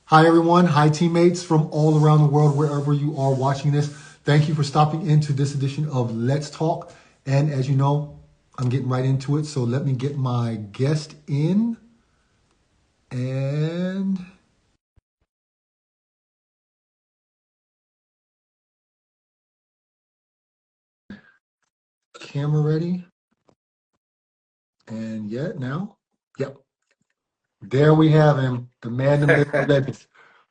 Hi, everyone. Hi, teammates from all around the world, wherever you are watching this. Thank you for stopping into this edition of Let's Talk. And as you know, I'm getting right into it. So let me get my guest in and camera ready. And yet now, yep, there we have him, the man, the myth, the legend.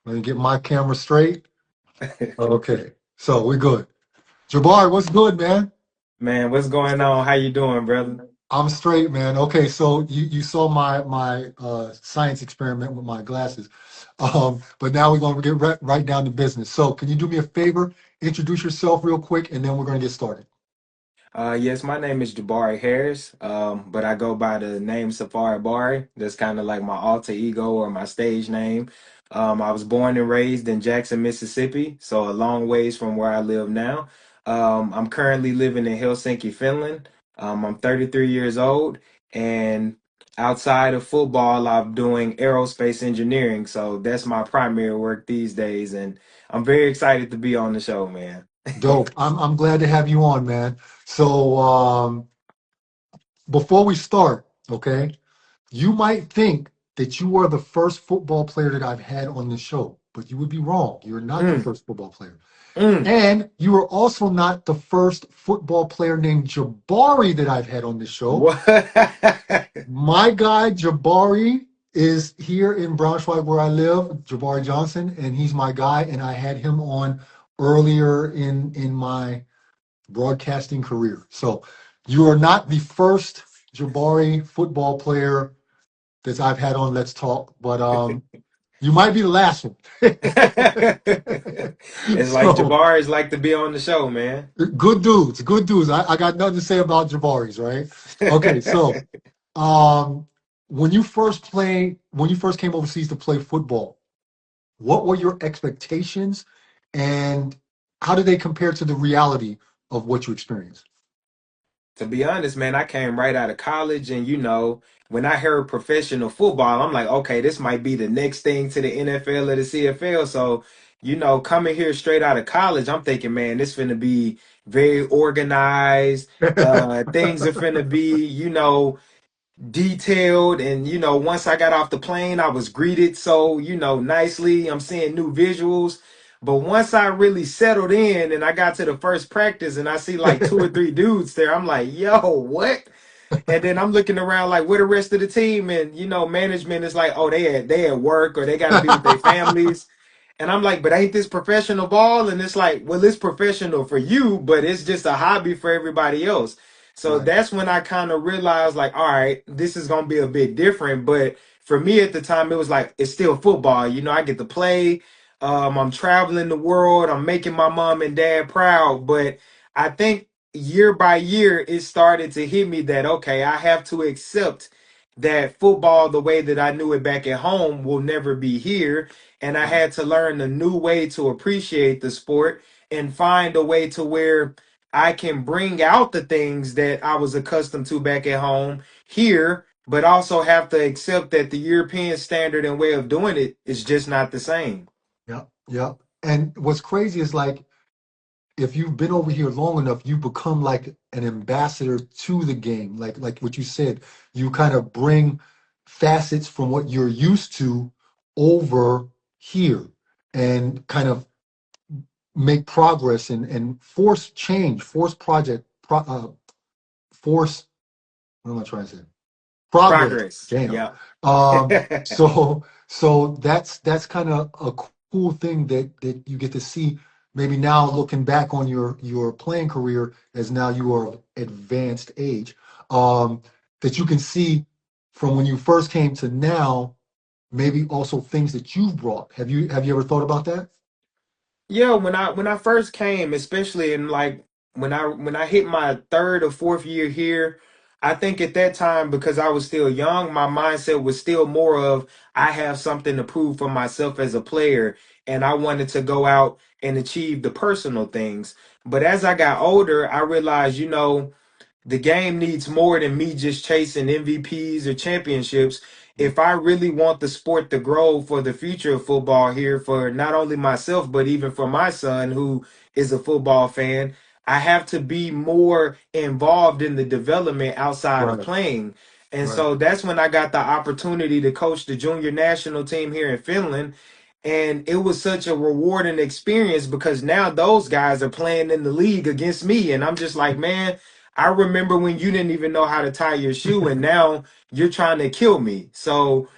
Let me get my camera straight. Okay, so we're good. Jabari, what's good, man? Man, what's going on? How you doing, brother? I'm straight, man. Okay, so you saw my science experiment with my glasses, but now we're going to get right down to business. So, can you do me a favor? Introduce yourself real quick, and then we're going to get started. Yes, my name is Jabari Harris, but I go by the name Safari Bari. That's kind of like my alter ego or my stage name. I was born and raised in Jackson, Mississippi, so a long ways from where I live now. I'm currently living in Helsinki, Finland. I'm 33 years old, and outside of football, I'm doing aerospace engineering, so that's my primary work these days, and I'm very excited to be on the show, man. Dope. I'm glad to have you on, man. So, before we start, okay, you might think that you are the first football player that I've had on the show, but you would be wrong. You're not the Mm, first football player. mm. And you are also not the first football player named Jabari that I've had on the show. What? My guy Jabari is here in Braunschweig where I live, Jabari Johnson, and he's my guy. And I had him on earlier in my broadcasting career. So you are not the first Jabari football player that I've had on Let's Talk, but you might be the last one. It's like So Jabari's like to be on the show, man. good dudes, good dudes. I got nothing to say about Jabari's, right? Okay, so um, when you first came overseas to play football, what were your expectations, and how did they compare to the reality of what you experienced? To be honest, man, I came right out of college, and when I heard professional football, I'm like, okay, this might be the next thing to the NFL or the CFL. So, coming here straight out of college, I'm thinking, man, this finna be very organized. Things are finna be, detailed, and once I got off the plane I was greeted so nicely. I'm seeing new visuals, but once I really settled in and I got to the first practice and I see like two or three dudes there, I'm like, yo, what? And then I'm looking around like, where the rest of the team? And management is like, oh, they at work, or they got to be with their families. And I'm like, but ain't this professional ball? And it's like, well, it's professional for you, but it's just a hobby for everybody else. So Right. that's when I kind of realized, like, all right, this is gonna be a bit different. But for me at the time, it was like it's still football. I get to play. I'm traveling the world. I'm making my mom and dad proud. But I think year by year, it started to hit me that okay, I have to accept that football, the way that I knew it back at home, will never be here, and I Right. had to learn a new way to appreciate the sport and find a way to where I can bring out the things that I was accustomed to back at home here, but also have to accept that the European standard and way of doing it is just not the same. Yeah. Yeah. And what's crazy is like if you've been over here long enough, you become like an ambassador to the game. Like what you said, you kind of bring facets from what you're used to over here and kind of make progress and force change, force, what am I trying to say? Progress. Progress. Damn. Yeah. So that's kind of a cool thing that you get to see maybe now looking back on your playing career as now you are of advanced age, that you can see from when you first came to now, maybe also things that you've brought. Have you ever thought about that? Yeah, when I first came, especially in like when I hit my third or fourth year here, I think at that time, because I was still young, my mindset was still more of I have something to prove for myself as a player, and I wanted to go out and achieve the personal things. But as I got older, I realized, the game needs more than me just chasing MVPs or championships. if I really want the sport to grow for the future of football here, for not only myself, but even for my son who is a football fan, I have to be more involved in the development outside of Right, playing. And right. so that's when I got the opportunity to coach the junior national team here in Finland. And it was such a rewarding experience because now those guys are playing in the league against me. And I'm just like, man, I remember when you didn't even know how to tie your shoe, and now you're trying to kill me. So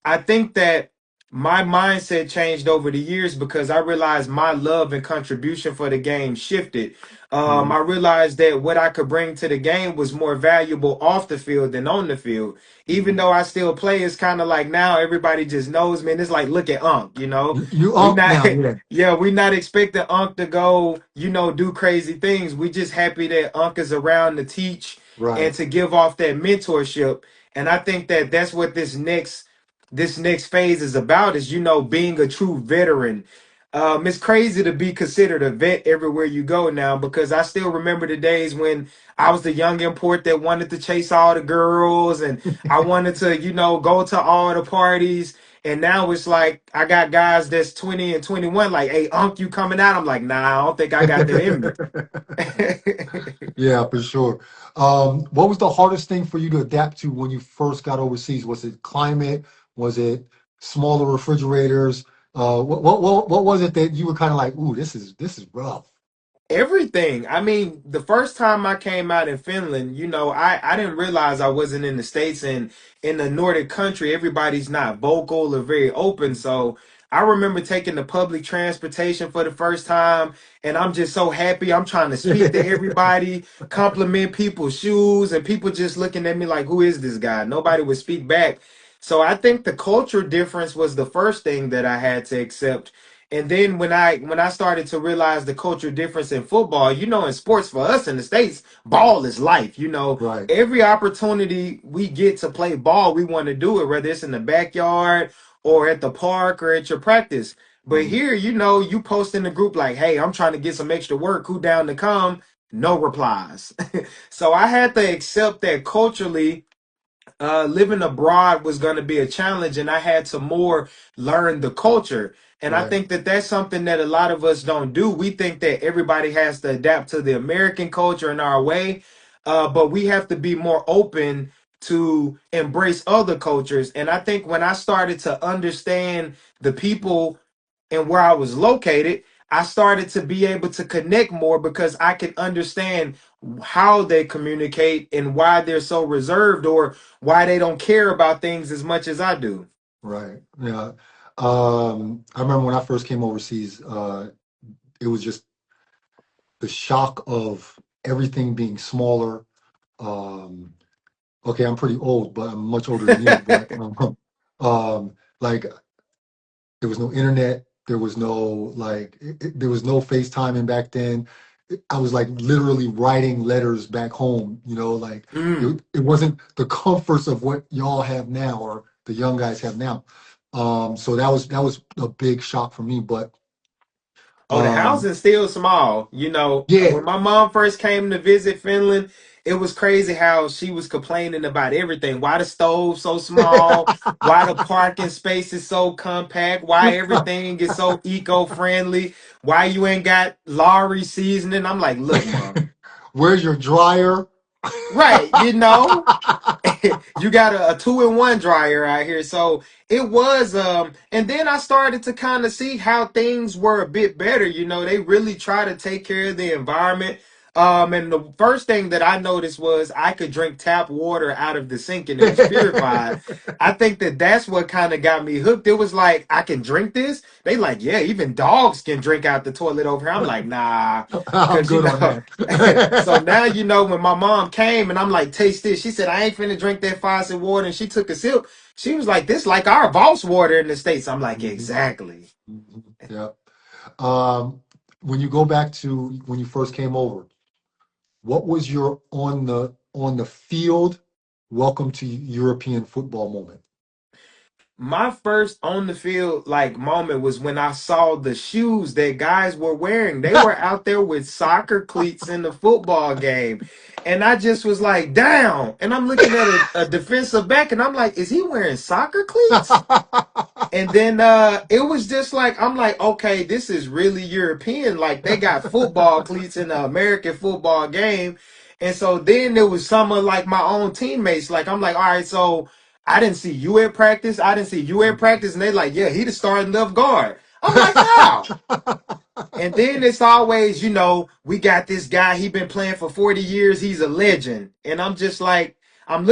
I think that my mindset changed over the years because I realized my love and contribution for the game shifted. Mhm. I realized that what I could bring to the game was more valuable off the field than on the field. Even Mhm. though I still play, it's kind of like now everybody just knows me. And it's like, look at Unc, You we up not, now, yeah. yeah, we not expecting Unc to go, do crazy things. We just happy that Unc is around to teach and Right. to give off that mentorship. And I think that that's what this next phase is about is being a true veteran. It's crazy to be considered a vet everywhere you go now because I still remember the days when I was the young import that wanted to chase all the girls and I wanted to go to all the parties. And now it's like I got guys that's 20 and 21 like, hey, Unc, you coming out? I'm like, nah, I don't think I got that in me. Yeah, for sure. What was the hardest thing for you to adapt to when you first got overseas? Was it climate? Was it smaller refrigerators? What was it that you were kind of like, ooh, this is rough. Everything. I mean, the first time I came out in Finland, I didn't realize I wasn't in the States, and in the Nordic country, everybody's not vocal or very open. So I remember taking the public transportation for the first time, and I'm just so happy. I'm trying to speak to everybody, compliment people's shoes, and people just looking at me like, who is this guy? Nobody would speak back. So I think the culture difference was the first thing that I had to accept. And then when I started to realize the culture difference in football, in sports for us in the States, ball is life. Right. Every opportunity we get to play ball, we want to do it, whether it's in the backyard or at the park or at your practice. But Mhm. here, you post in the group like, hey, I'm trying to get some extra work. Who down to come? No replies. So I had to accept that culturally living abroad was going to be a challenge, and I had to more learn the culture. And I Right. think that that's something that a lot of us don't do. We think that everybody has to adapt to the American culture in our way, but we have to be more open to embrace other cultures. And I think when I started to understand the people and where I was located, I started to be able to connect more because I could understand how they communicate and why they're so reserved or why they don't care about things as much as I do. Right. Yeah. I remember when I first came overseas, it was just the shock of everything being smaller. Um, okay, I'm pretty old, but I'm much older than you. But like there was no internet, there was no there was no FaceTiming back then. I was like literally writing letters back home, like Mm. it wasn't the comforts of what y'all have now or the young guys have now. So that was a big shock for me. But Oh, the um, housing's still small. yeah, When my mom first came to visit Finland, it was crazy how she was complaining about everything. Why the stove so small? Why the parking space is so compact? Why everything is so eco-friendly? Why you ain't got Lowry seasoning? I'm like, look, mom. where's your dryer? Right, you got a two-in-one dryer out here. So it was and then I started to kind of see how things were a bit better. They really try to take care of the environment. And the first thing that I noticed was I could drink tap water out of the sink and it was purified. I think that that's what kind of got me hooked. It was like, I can drink this. They like, yeah, even dogs can drink out the toilet over here. I'm like, nah, I'm because good on so that. now when my mom came and I'm like, taste this. She said, I ain't finna drink that faucet water. And she took a sip. She was like, this like our Voss water in the States. I'm like, Mhm, exactly. mhm, yeah. Um, when you go back to when you first came over, what was your on the field welcome to European football moment? my first on the field like moment was when I saw the shoes that guys were wearing. They were out there with soccer cleats in the football game. And I just was like, down. And I'm looking at a defensive back and I'm like, is he wearing soccer cleats? And then it was just like I'm like, okay, this is really European. Like they got football cleats in the American football game. And so then there was some of like my own teammates. Like I'm like, all right, so I didn't see you at practice. I didn't see you at practice. And they like, yeah, he the starting left guard. I'm like, how? And then it's always, we got this guy, he been playing for 40 years, he's a legend. And I'm just like, I'm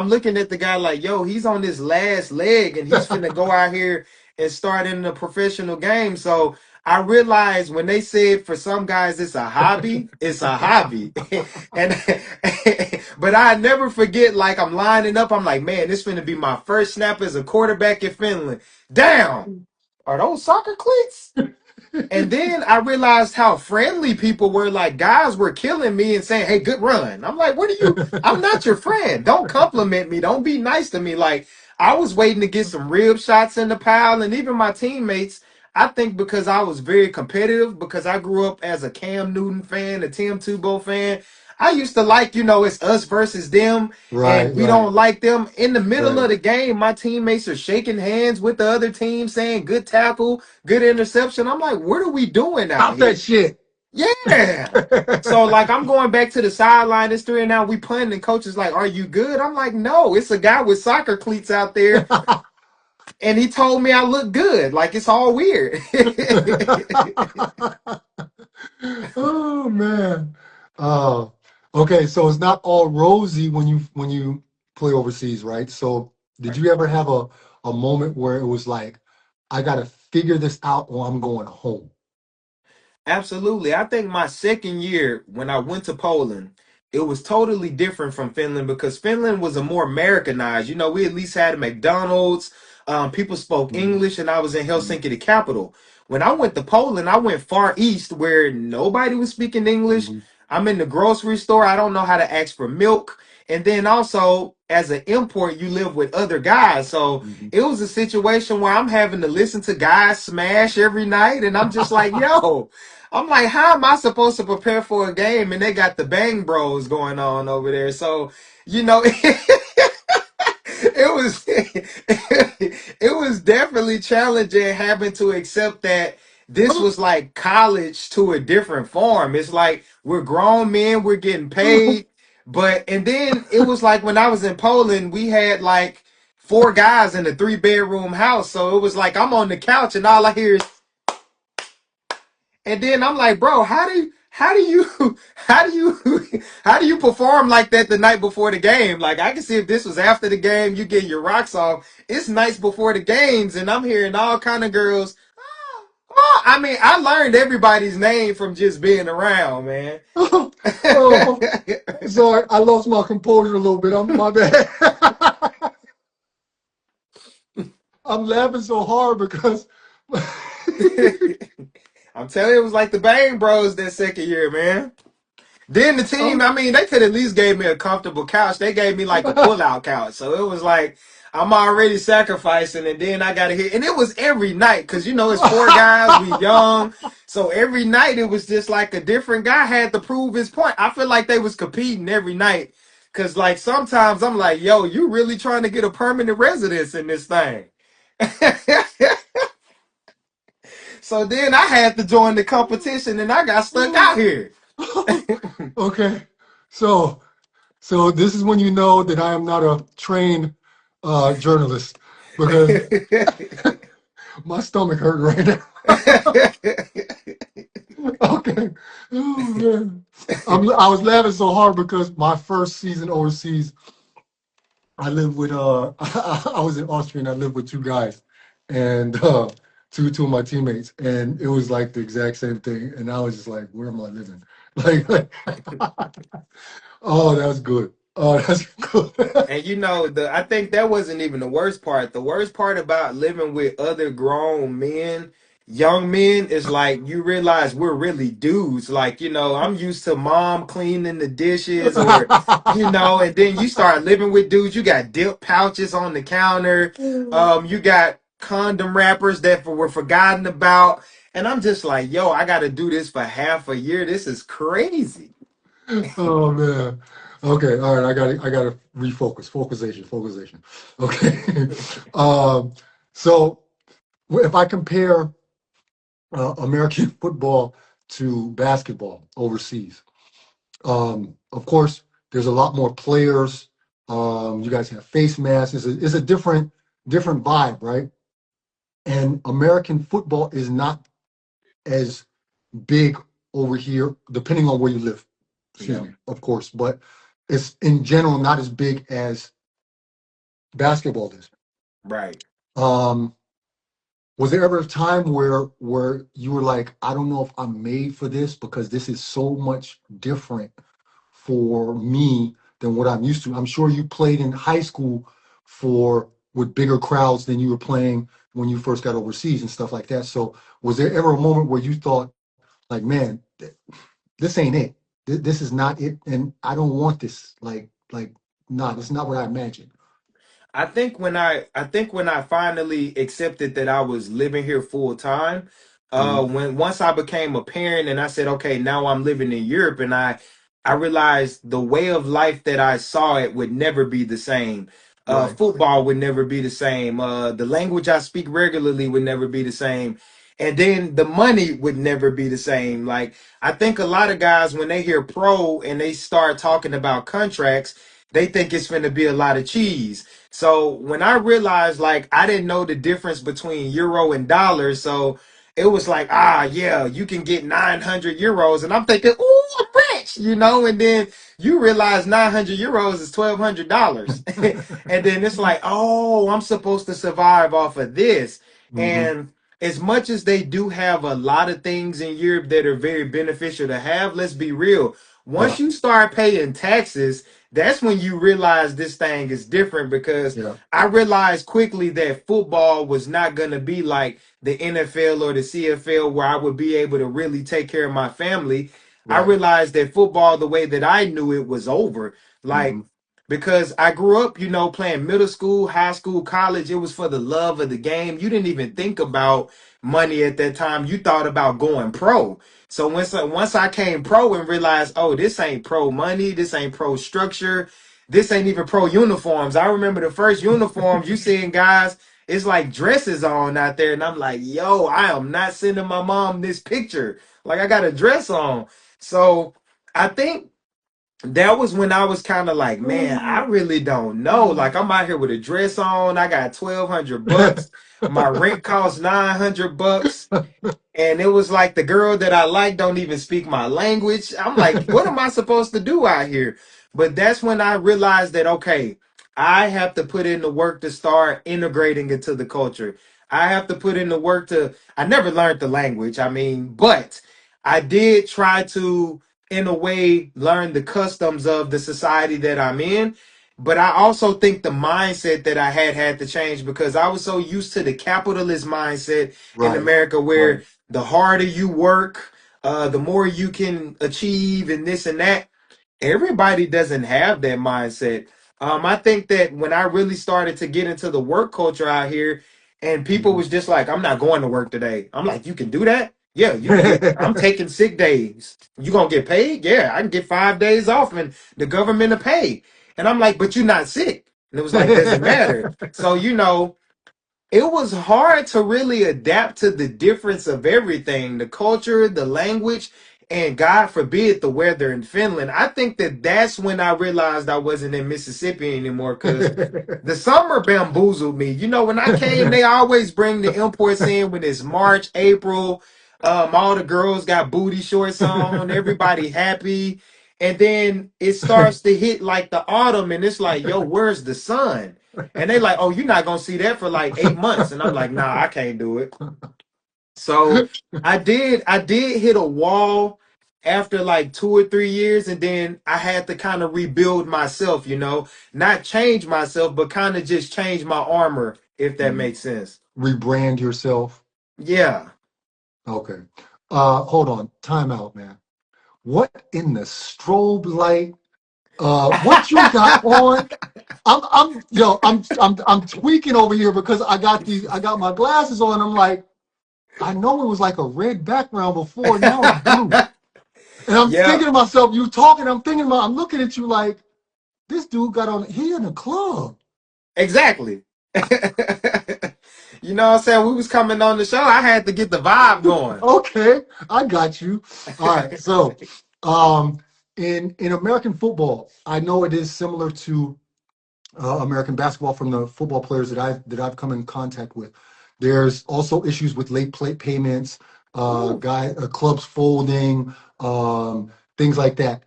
looking at the guy like, yo, he's on this last leg and he's finna go out here and start in a professional game. So I realized when they said for some guys it's a hobby, it's a hobby. And but I never forget, like I'm lining up, I'm like, man, this finna be my first snap as a quarterback in Finland. Damn, are those soccer cleats? And then I realized how friendly people were. Like guys were killing me and saying, "Hey, good run." I'm like, "What are you? I'm not your friend. Don't compliment me. Don't be nice to me." Like I was waiting to get some rib shots in the pile, and even my teammates. I think because I was very competitive, because I grew up as a Cam Newton fan, a Tim Tebow fan. I used to like, it's us versus them, Right, and we right, don't like them. In the middle right. of the game, my teammates are shaking hands with the other team, saying, "Good tackle, good interception." I'm like, what are we doing out Stop that here? shit. Yeah. So like I'm going back to the sideline. It's 3 and now we punting and coach is like, "Are you good?" I'm like, no, it's a guy with soccer cleats out there and he told me I look good. Like it's all weird. Oh man. Uh, okay, so it's not all rosy when you play overseas, right? So did you ever have a moment where it was like, I gotta figure this out or I'm going home? Absolutely. I think my second year when I went to Poland, it was totally different from Finland because Finland was a more Americanized. We at least had a McDonald's. People spoke Mhm, English, and I was in mhm, Helsinki, the capital. When I went to Poland, I went far east where nobody was speaking English. mhm, I'm in the grocery store. I don't know how to ask for milk. And then also, as an import, you live with other guys. So mhm. it was a situation where I'm having to listen to guys smash every night. And I'm just like, yo. I'm like, how am I supposed to prepare for a game? And they got the Bang Bros going on over there. So, it was it was definitely challenging having to accept that this was like college to a different form. It's like we're grown men, we're getting paid. And then it was like when I was in Poland, we had like four guys in a 3 bedroom house. So it was like I'm on the couch and all I hear is and then I'm like, bro, how do you perform like that the night before the game? Like I can see if this was after the game, you get your rocks off. It's nights before the games, and I'm hearing all kind of girls. Oh, I mean, I learned everybody's name from just being around, man. Oh, sorry, I lost my composure a little bit. I'm my bad. I'm laughing so hard because I'm telling you, it was like the Bang Bros that second year, man. Then the team, I'm I mean, they could at least gave me a comfortable couch. They gave me like a pull-out couch. So it was like I'm already sacrificing and then I gotta hit and it was every night because it's four guys, we young. So every night it was just like a different guy had to prove his point. I feel like they was competing every night. Cause like sometimes I'm like, yo, you really trying to get a permanent residence in this thing. So then I had to join the competition and I got stuck out here. okay. So so this is when you know that I am not a trained journalist because my stomach hurt right now. Okay. Oh man. I was laughing so hard because my first season overseas, I lived with I was in Austria and I lived with two guys and two of my teammates and it was like the exact same thing and I was just like, where am I living? Like oh that's good. Oh that's good. And I think that wasn't even the worst part. The worst part about living with other grown men young men, is like you realize we're really dudes. Like, I'm used to mom cleaning the dishes or, and then you start living with dudes. You got dip pouches on the counter. You got condom wrappers that were forgotten about. And I'm just like, yo, I got to do this for half a year. This is crazy. Oh man. Okay, all right. I gotta refocus. Focusation. Okay. um, so if I compare American football to basketball overseas, of course, there's a lot more players. You guys have face masks. It's a different vibe, right? And American football is not as big over here, depending on where you live. Excuse Yep. me, of course, but it's in general not as big as basketball is. Right. Um, was there ever a time where you were like, I don't know if I'm made for this because this is so much different for me than what I'm used to? I'm sure you played in high school for with bigger crowds than you were playing when you first got overseas and stuff like that. So was there ever a moment where you thought, like, man, this ain't it. This is not it, and I don't want this. Like, nah, this is not what I imagined. I think when I finally accepted that I was living here full time, Mhm. when once I became a parent and I said, okay, now I'm living in Europe, and I realized the way of life that I saw it would never be the same. Right. Football would never be the same. The language I speak regularly would never be the same. And then the money would never be the same. Like, I think a lot of guys, when they hear pro and they start talking about contracts, they think it's going to be a lot of cheese. So when I realized, like, I didn't know the difference between euro and dollars, so it was like, yeah, you can get 900 euros, and I'm thinking, ooh, I'm rich, and then you realize 900 euros is $1,200, and then it's like, oh, I'm supposed to survive off of this. Hmm. And as much as they do have a lot of things in Europe that are very beneficial to have, let's be real. Yeah. Once you start paying taxes, that's when you realize this thing is different, because Yeah. I realized quickly that football was not going to be like the NFL or the CFL where I would be able to really take care of my family. I Right. realized that football, the way that I knew it, was over. Hmm. Like, because I grew up, playing middle school, high school, college. It was for the love of the game. You didn't even think about money at that time. You thought about going pro. So once I came pro and realized, oh, this ain't pro money, this ain't pro structure, this ain't even pro uniforms. I remember the first uniforms you seeing guys, it's like dresses on out there, and I'm like, yo, I am not sending my mom this picture. Like, I got a dress on. So I think that was when I was kind of like, man, I really don't know. Like, I'm out here with a dress on. I got $1,200. My rent costs $900, and it was like the girl that I like don't even speak my language. I'm like, what am I supposed to do out here? But that's when I realized that, okay, I have to put in the work to start integrating into the culture. I have to put in the work to, I never learned the language. I mean, but I did try to, in a way, learn the customs of the society that I'm in. But I also think the mindset that I had to change, because I was so used to the capitalist mindset in Right. America, Right. where the harder you work, the more you can achieve, and this and that. Everybody doesn't have that mindset. I think that when I really started to get into the work culture out here, and people Mhm. was just like, I'm not going to work today. I'm like, you can do that? Yeah, you can get, I'm taking sick days. You gonna get paid? Yeah, I can get 5 days off and the government will pay. And I'm like, but you're not sick. And it was like, doesn't matter. So, it was hard to really adapt to the difference of everything, the culture, the language, and God forbid the weather in Finland. I think that that's when I realized I wasn't in Mississippi anymore, because the summer bamboozled me. When I came, they always bring the imports in when it's March, April. All the girls got booty shorts on, everybody happy. And then it starts to hit like the autumn, and it's like, yo, where's the sun? And they like, oh, you're not gonna see that for like 8 months. And I'm like, nah, I can't do it. So I did hit a wall after like 2 or 3 years, and then I had to kind of rebuild myself, not change myself, but kind of just change my armor, if that Mhm. makes sense. Rebrand yourself. Yeah. Okay. Hold on. Time out, man. What in the strobe light? What you got on? I'm tweaking over here because I got my glasses on. I'm like, I know it was like a red background before. Now it's blue. And I'm Yeah, thinking to myself, you talking, I'm looking at you like, this dude got on, he in the club. exactly. You know what I'm saying? We was coming on the show. I had to get the vibe going. Okay, I got you. All right, so um, in American football, I know it is similar to American basketball from the football players that I've come in contact with. There's also issues with late play payments, Ooh. clubs folding, things like that.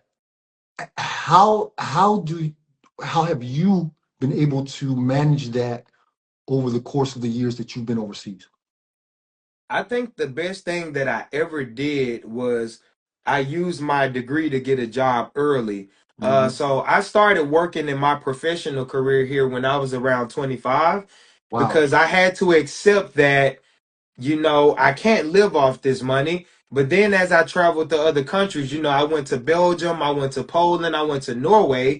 How how do how have you been able to manage that over the course of the years that you've been overseas? I think the best thing that I ever did was I used my degree to get a job early. Hmm. So I started working in my professional career here when I was around 25 Wow. because I had to accept that, I can't live off this money. But then as I traveled to other countries, I went to Belgium, I went to Poland, I went to Norway.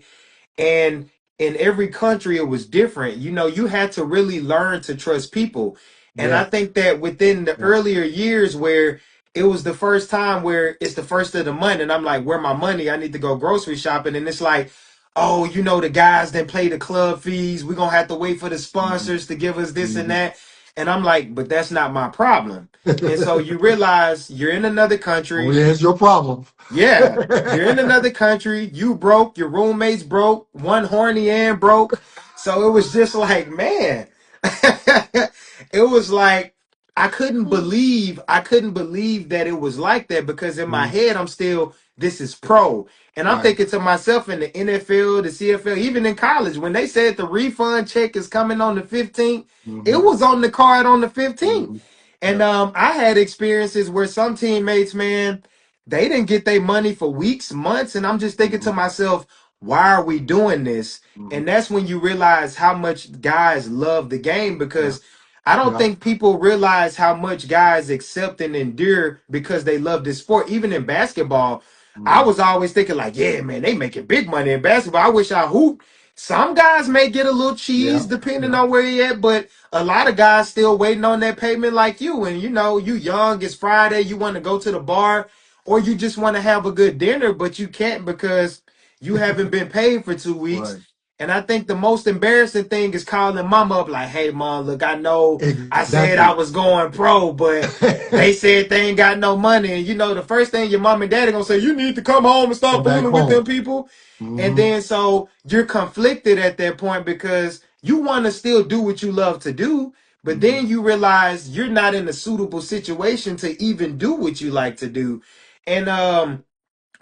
And in every country, it was different. You had to really learn to trust people. And I Yeah. think that within the Yeah. earlier years where it was the first time where it's the first of the month, and I'm like, where my money? I need to go grocery shopping. And it's like, oh, the guys didn't pay the club fees. We're going to have to wait for the Hmm. sponsors to give us this and Hmm. that. And I'm like, but that's not my problem. And so you realize you're in another Oh country. yeah, it's your problem. Yeah, you're in another country, you broke, your roommates broke, one horny and broke. So it was just like, man, it was like I couldn't believe that it was like that because in my Mhm. head I'm still this is pro. And I'm Right. thinking to myself in the NFL, the CFL, even in college, when they said the refund check is coming on the 15th, it Hmm. was on the card on the 15th. Hmm. And Yeah. I had experiences where some teammates, man, they didn't get their money for weeks, months, and I'm just thinking to Hmm. myself, why are we doing this? Hmm. And that's when you realize how much guys love the game Yeah. because I don't Yeah. think people realize how much guys accept and endure because they love this sport. Even in basketball, I Hmm. was always thinking like, yeah, man, they making big money in basketball. I wish I hoop. Some guys may get a little cheese Yeah. depending Yeah. on where you at, but a lot of guys still waiting on that payment like you. And you young, it's Friday, you want to go to the bar or you just want to have a good dinner, but you can't because you haven't been paid for 2 weeks. Right. And I think the most embarrassing thing is calling mama up like, hey, mom, look, I know I said I Exactly. was going pro, but they said they ain't got no money. And the first thing your mom and daddy gonna say, you need to come home and Go stop back fooling with them home. people. And Hmm. then so you're conflicted at that point because you want to still do what you love to do, but Hmm. then you realize you're not in a suitable situation to even do what you like to do. And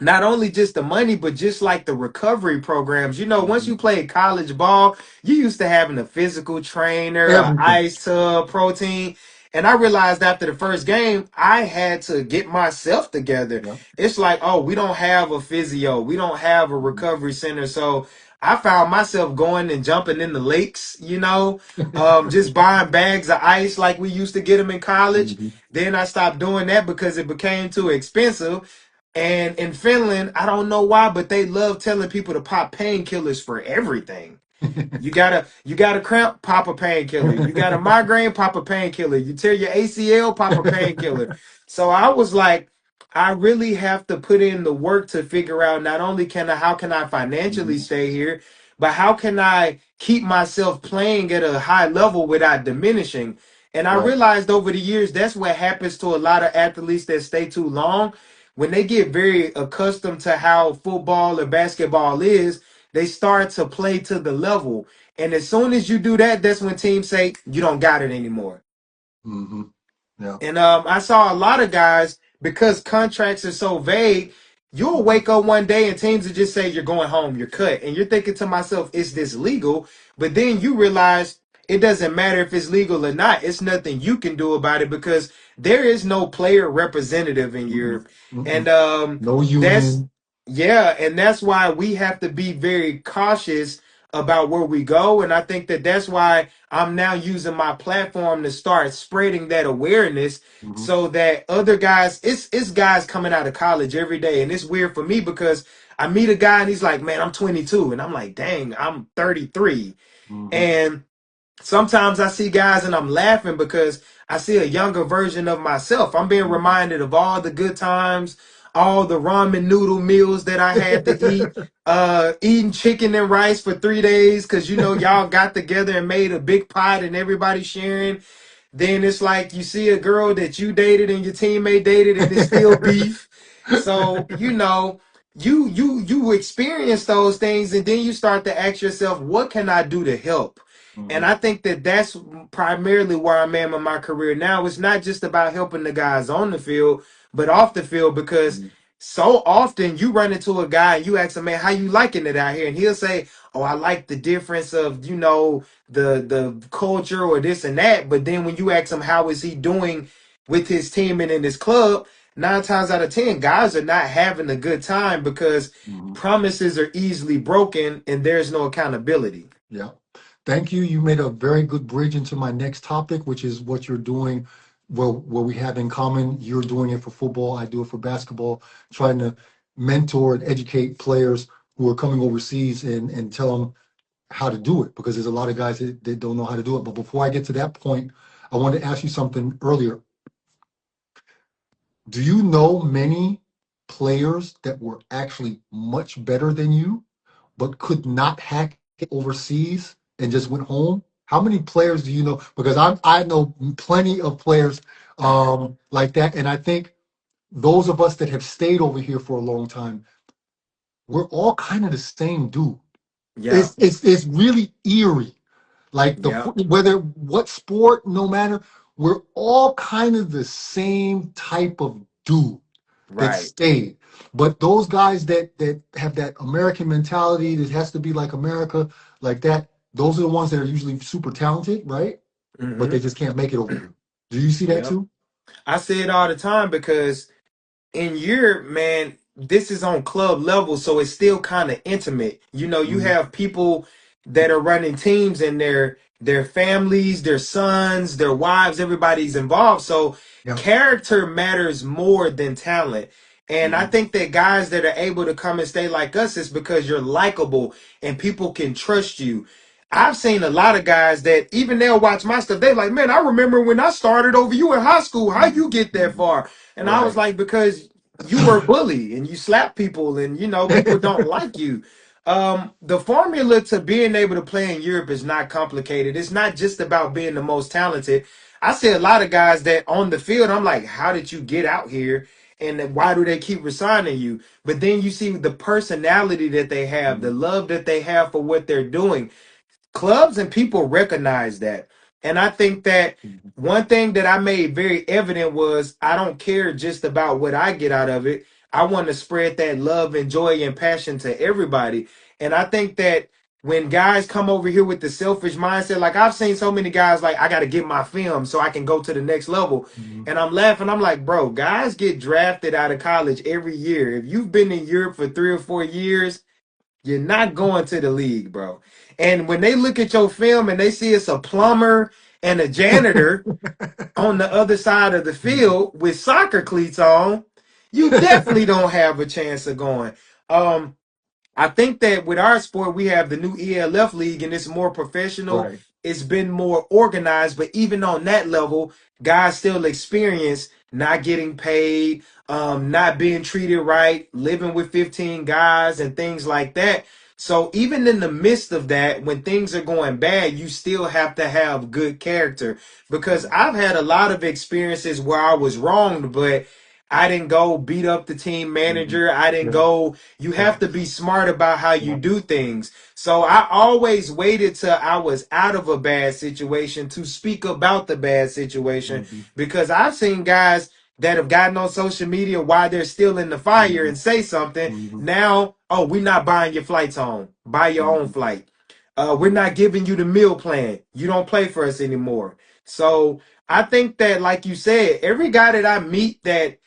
not only just the money, but just like the recovery programs. Once Hmm. you played college ball, you used to having a physical trainer, a Everything. ice tub, protein. And I realized after the first game, I had to get myself together. Yeah. It's like, oh, we don't have a physio, we don't have a Hmm. recovery center. So I found myself going and jumping in the lakes, just buying bags of ice like we used to get them in college. Hmm. Then I stopped doing that because it became too expensive. And in Finland, I don't know why, but they love telling people to pop painkillers for everything. You got a cramp, pop a painkiller. You got a migraine, pop a painkiller. You tear your ACL, pop a painkiller. So I was like, I really have to put in the work to figure out not only how can I financially Hmm. stay here, but how can I keep myself playing at a high level without diminishing. And I Right. realized over the years that's what happens to a lot of athletes that stay too long. When they get very accustomed to how football or basketball is, they start to play to the level. And as soon as you do that, that's when teams say you don't got it anymore. Hmm. Yeah. And I saw a lot of guys because contracts are so vague. You'll Hmm. wake up one day and teams will just say you're going home, you're cut, and you're thinking to myself, is this legal? But then you realize it doesn't matter if it's legal or not. It's nothing you can do about it because there is no player representative in Mm-mm. Europe, and Mm-mm. No that's union. yeah, and that's why we have to be very cautious about where we go. And I think that that's why I'm now using my platform to start spreading that awareness Mhm. so that other guys, it's guys coming out of college every day. And it's weird for me because I meet a guy and he's like, man, I'm 22. And I'm like, dang, I'm 33. Mhm. And sometimes I see guys and I'm laughing because I see a younger version of myself. I'm being Mhm. reminded of all the good times, all the ramen noodle meals that I had to eat, eating chicken and rice for 3 days because y'all got together and made a big pot and everybody sharing. Then it's like you see a girl that you dated and your teammate dated and it's still beef. So, you experience those things and then you start to ask yourself, what can I do to help? And Mhm. I think that that's primarily where I'm at in my career now. It's not just about helping the guys on the field, but off the field because Mhm. so often you run into a guy and you ask him, man, how you liking it out here? And he'll say, oh, I like the difference of, the culture or this and that. But then when you ask him how is he doing with his team and in his club, 9 times out of 10, guys are not having a good time because Mhm. promises are easily broken and there's no accountability. Yeah. Thank you. You made a very good bridge into my next topic, which is what you're doing, what we have in common. You're doing it for football. I do it for basketball, trying to mentor and educate players who are coming overseas and tell them how to do it because there's a lot of guys that don't know how to do it. But before I get to that point, I wanted to ask you something earlier. Do you know many players that were actually much better than you, but could not hack it overseas and just went home? How many players do you know? Because I know plenty of players like that, and I think those of us that have stayed over here for a long time, we're all kind of the same dude. Yeah. It's really eerie. Like Yeah. whether what sport, no matter, we're all kind of the same type of dude that Right. stayed. But those guys that have that American mentality that has to be like America, like that, those are the ones that are usually super talented, right? But they Mm-hmm. just can't make it over here. Do you see that Yep. too? I say it all the time because in Europe, man, this is on club level, so it's still kind of intimate. You Mhm. have people that are running teams and their families, their sons, their wives, everybody's involved. So Yeah. character matters more than talent. And I Mhm. think that guys that are able to come and stay like us is because you're likable and people can trust you. I've seen a lot of guys that even they'll watch my stuff. They're like, man, I remember when I started over you in high school. How you Mhm. get that Mhm. far? And I was Right. like, because you were a bully and you slap people and people don't like you. The formula to being able to play in Europe is not complicated. It's not just about being the most talented. I see a lot of guys that on the field, I'm like, how did you get out here? And then why do they keep resigning you? But then you see the personality that they have, the Mhm. love that they have for what they're doing. Clubs and people recognize that. And I think that Mhm. one thing that I made very evident was I don't care just about what I get out of it. I want to spread that love and joy and passion to everybody. And I think that when guys come over here with the selfish mindset, like I've seen so many guys like I got to get my film so I can go to the next level. Mhm. And I'm laughing. I'm like, bro, guys get drafted out of college every year. If you've been in Europe for 3 or 4 years, you're not going to the league, bro. And when they look at your film and they see it's a plumber and a janitor on the other side of the field with soccer cleats on, you definitely don't have a chance of going. Um, I think that with our sport, we have the new ELF league and it's more professional. Right. It's been more organized, but even on that level, guys still experience not getting paid, not being treated right, living with 15 guys and things like that. So even in the midst of that, when things are going bad, you still have to have good character because Mhm. I've had a lot of experiences where I was wronged, but I didn't go beat up the team Mhm. manager. I didn't Yeah. go. You have to Facts. be smart about how you Yeah. do things. So I always waited till I was out of a bad situation to speak about the bad situation Mhm. because I've seen guys that have gotten on social media while they're still in the fire Mhm. and say something. Mhm. Now, oh, we're not buying your flights home. Buy your own Mhm. flight. We're not giving you the meal plan. You don't play for us anymore. So I think that, like you said, every guy that I meet that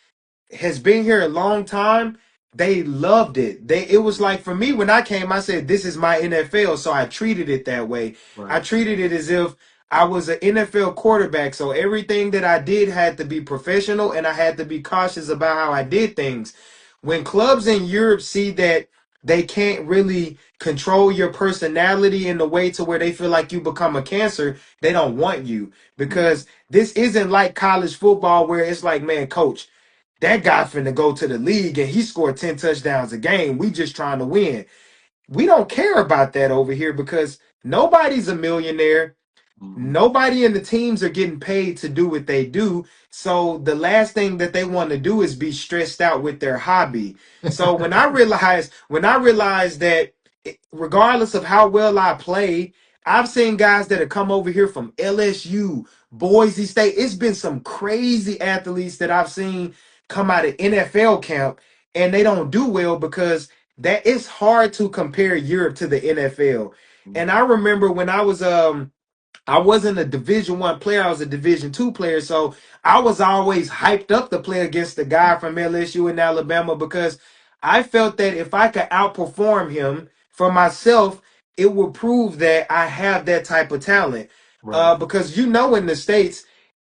has been here a long time, they loved it. It was like for me when I came, I said, this is my NFL. So I treated it that way. I Right. treated it as if I was an NFL quarterback. So everything that I did had to be professional and I had to be cautious about how I did things. When clubs in Europe see that they can't really control your personality in the way to where they feel like you become a cancer, they don't want you Mm. because this isn't like college football where it's like, man, coach, that guy finna go to the league and he scored 10 touchdowns a game. We just trying to win. We don't care about that over here because nobody's a millionaire. Mhm. Nobody in the teams are getting paid to do what they do. So the last thing that they want to do is be stressed out with their hobby. So when I realized that regardless of how well I play, I've seen guys that have come over here from LSU, Boise State. It's been some crazy athletes that I've seen come out of NFL camp and they don't do well because that it's hard to compare Europe to the NFL. And I remember when I wasn't a Division 1 player. I was a Division 2 player. So I was always hyped up to play against the guy from LSU in Alabama because I felt that if I could outperform him for myself, it would prove that I have that type of talent. Right. Because in the States,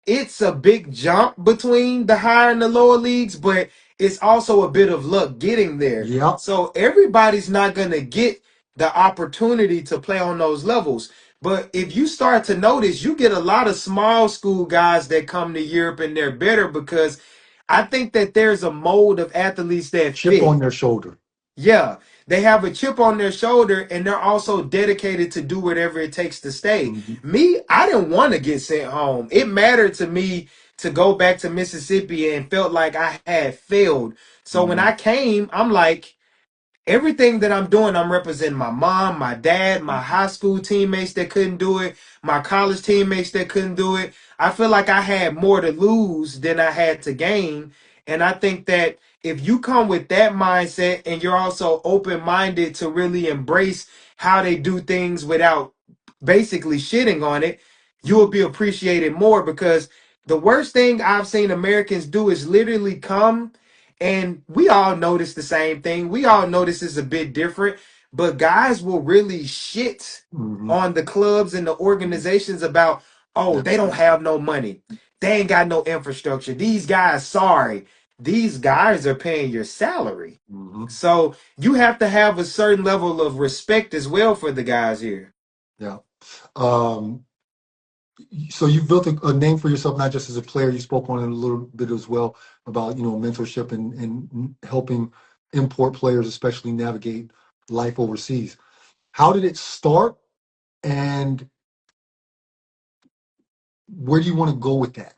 it's a big jump between the higher and the lower leagues, but it's also a bit of luck getting there. Yep. So everybody's not going to get the opportunity to play on those levels. But if you start to notice, you get a lot of small school guys that come to Europe and they're better because I think that there's a mold of athletes that Chip fit. on their shoulder. Yeah, they have a chip on their shoulder and they're also dedicated to do whatever it takes to stay. Mhm. Me, I didn't want to get sent home. It mattered to me to go back to Mississippi and felt like I had failed. So when Mhm. I came, I'm like, everything that I'm doing, I'm representing my mom, my dad, my high school teammates that couldn't do it, my college teammates that couldn't do it. I feel like I had more to lose than I had to gain. And I think that if you come with that mindset and you're also open minded to really embrace how they do things without basically shitting on it, you will be appreciated more because the worst thing I've seen Americans do is literally come and we all notice the same thing. We all know this is a bit different, but guys will really shit Mhm. on the clubs and the organizations about, oh, Yeah. they don't have no money. They ain't got no infrastructure. These guys, sorry. These guys are paying your salary. Mhm. So you have to have a certain level of respect as well for the guys here. Yeah. Um, so you built a name for yourself, not just as a player. You spoke on it a little bit as well about, mentorship and helping import players, especially navigate life overseas. How did it start, and where do you want to go with that?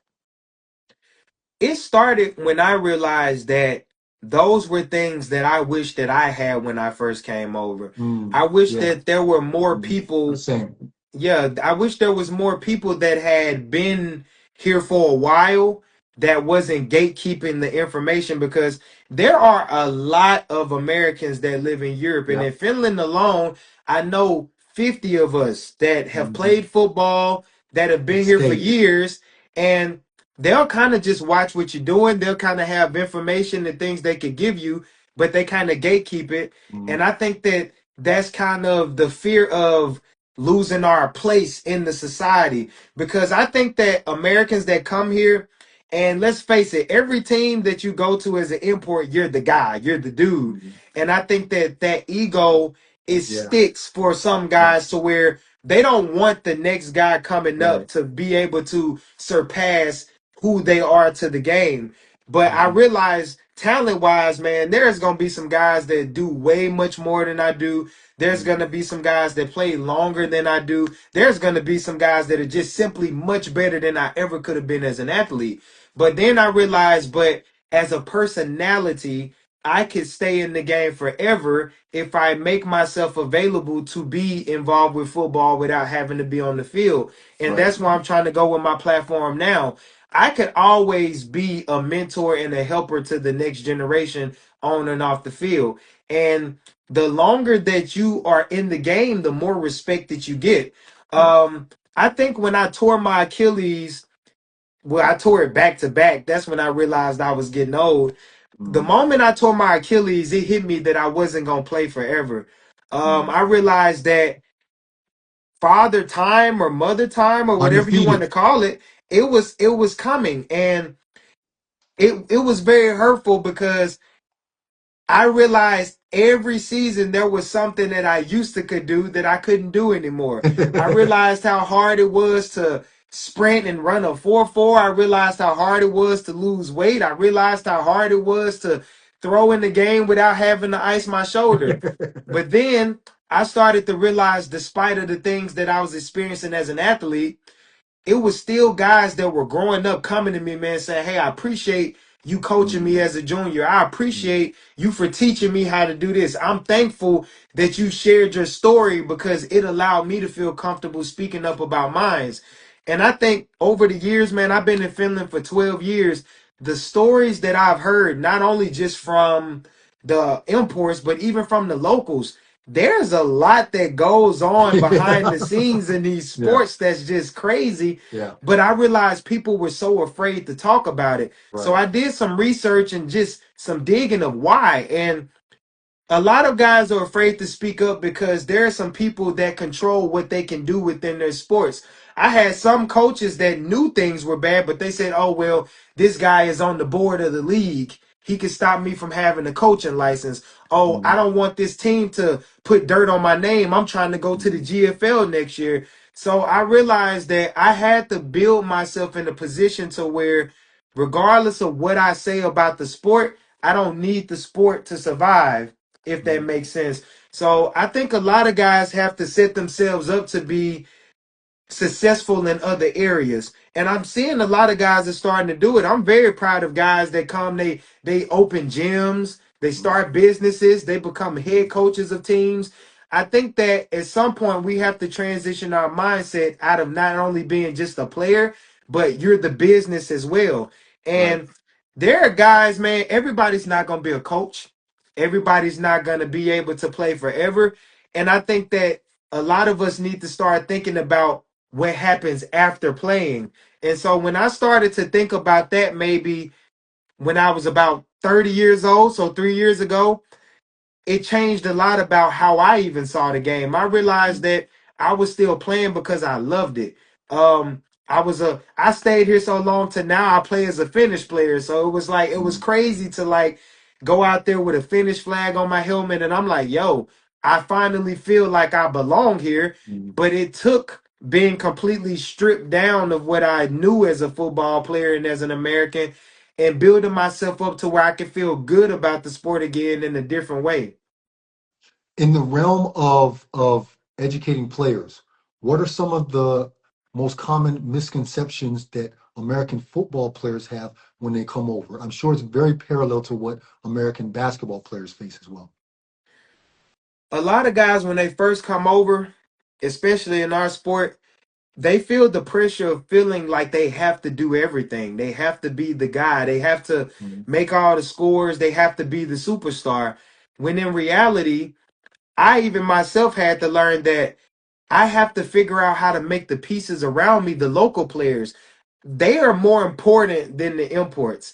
It started when I realized that those were things that I wish that I had when I first came over. Mm, I wish yeah. that there were more Mhm. people. Same. Yeah, I wish there was more people that had been here for a while that wasn't gatekeeping the information because there are a lot of Americans that live in Europe. And Yeah. in Finland alone, I know 50 of us that have Mhm. played football, that have And been here for stayed. years, and they'll kind of just watch what you're doing. They'll kind of have information and things they could give you, but they kind of gatekeep it. And Mhm. I think that that's kind of the fear of losing our place in the society because I think that Americans that come here and let's face it, every team that you go to as an import, you're the guy, you're the dude. Mhm. And I think that that ego is Yeah. sticks for some Yeah. guys to where they don't want the next guy coming up Right. to be able to surpass who they are to the game. But I Mhm. realize talent wise, man, there's gonna be some guys that do way much more than I do. There's going Mhm. to be some guys that play longer than I do. There's going to be some guys that are just simply much better than I ever could have been as an athlete. But then I realized, but as a personality, I could stay in the game forever if I make myself available to be involved with football without having to be on the field. And Right. that's where I'm trying to go with my platform now. I could always be a mentor and a helper to the next generation on and off the field. And the longer that you are in the game, the more respect that you get. Right. I think when I tore my Achilles, well, I tore it back to back. That's when I realized I was getting old. the moment I tore my Achilles, it hit me that I wasn't gonna play forever. Mm. I realized that father time or mother time or whatever you want Undefeated. to call it, it was coming, and it was very hurtful because I realized every season there was something that I used to could do that I couldn't do anymore. I realized how hard it was to sprint and run a 4.4. I realized how hard it was to lose weight. I realized how hard it was to throw in the game without having to ice my shoulder. But then I started to realize, despite of the things that I was experiencing as an athlete, it was still guys that were growing up coming to me, man, saying, "Hey, I appreciate you coaching me Mm, as a junior. I mm, appreciate you for teaching me how to do this. I'm thankful that you shared your story because it allowed me to feel comfortable speaking up about mine." And I think over the years, man, I've been in Finland for 12 years. The stories that I've heard, not only just from the imports, but even from the locals, there's a lot that goes on behind the yeah. scenes in these Yeah. sports that's just crazy. Yeah. But I realized people were so afraid to talk about it. So Right. I did some research and just some digging of why. And a lot of guys are afraid to speak up because there are some people that control what they can do within their sports. I had some coaches that knew things were bad, but they said, "Oh, well, this guy is on the board of the league. He can stop me from having a coaching license. Oh, I Mm, don't want this team to put dirt on my name. I'm trying to go to the mm, GFL next year." So I realized that I had to build myself in a position to where, regardless of what I say about the sport, I don't need the sport to survive, if that mm. makes sense. So I think a lot of guys have to set themselves up to be successful in other areas. And I'm seeing a lot of guys are starting to do it. I'm very proud of guys that come, they open gyms, they Mm, start businesses, they become head mm, coaches of teams. I think that at some point we have to transition our mindset out of not only being just a player, but you're the business as well. right. And there are guys, man, everybody's not going to be a coach. Everybody's not going to be able to play forever. And I think that a lot of us need to start thinking about what happens after playing. And so when I started to think about that, maybe when I was about 30 years old, so 3 years ago, it changed a lot about how I even saw the game. I realized Mm, that I was still playing because I loved it. I stayed here so long to now I play as a Finnish player. So it was like it was mm, crazy to like go out there with a Finnish flag on my helmet and I'm like, yo, I finally feel like I belong here. mm. But it took being completely stripped down of what I knew as a football player and as an American and building myself up to where I can feel good about the sport again in a different way. In the realm of educating players, what are some of the most common misconceptions that American football players have when they come over? I'm sure it's very parallel to what American basketball players face as well. A lot of guys when they first come over, especially in our sport, they feel the pressure of feeling like they have to do everything. They have to be the guy. They have to Mm, make all the scores. They have to be the superstar. When in reality, I even myself had to learn that I have to figure out how to make the pieces around me, the local players, they are more important than the imports